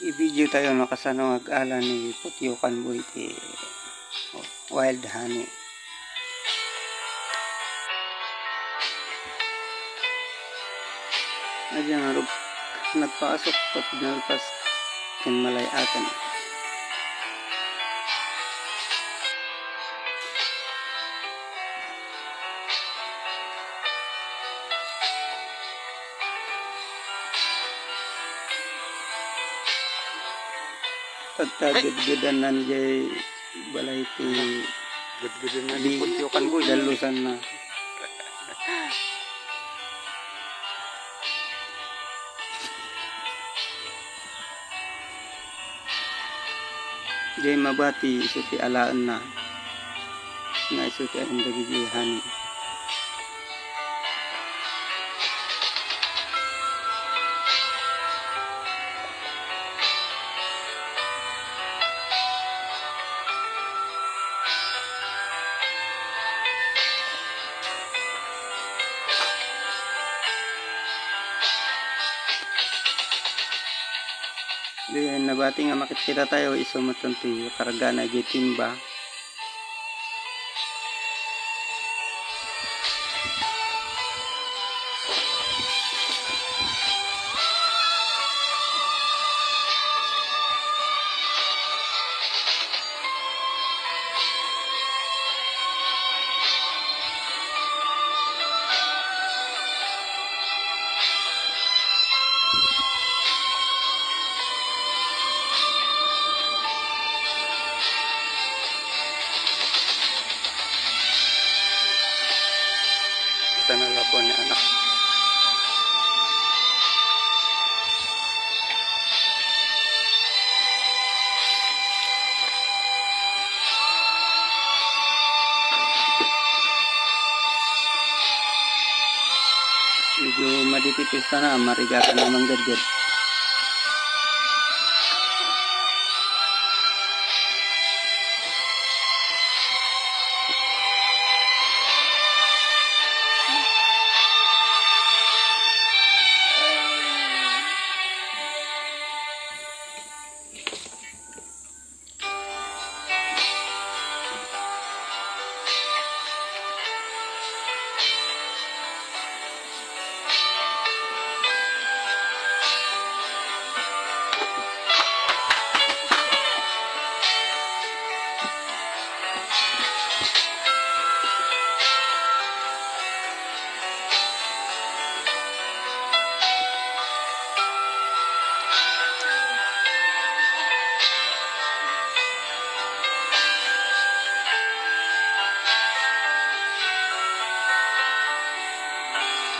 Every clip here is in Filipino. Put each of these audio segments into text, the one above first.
I-video tayo nakasano ag-ala ni Putyokan Boy ti wild honey. Ayan nga nagpasok pat nalpas kin malayatan. Pagtagid-gidan na niya balay ti gud-gudan na ni Putyokan Boy dalusan na. Jay mabati iso ti alaan na nga iso ti ang dagigihan. Diyan nabati nga makikita tayo iso matunti karga na timba. Ito na lang po ni anak. Medyo madipipis na marigatan naman gad-gad.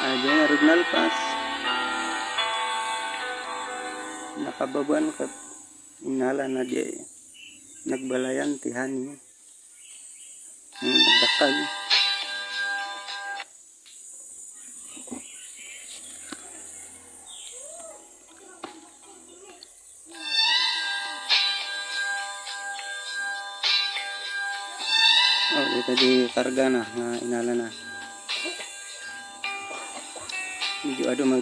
Ayan nga Rugnal Pass. Nakababan ka inala na di nagbalayan tihani. Nagdakag. Oh, ito di karga na nga inala na. Medyo ado mag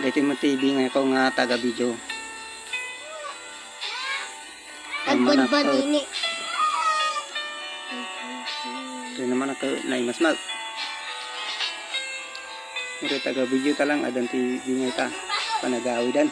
dito mo TV nga ako nga taga video Agod ba dini? ito naman ako naimasmal ito taga video talang adan TV nga ita panagawi dan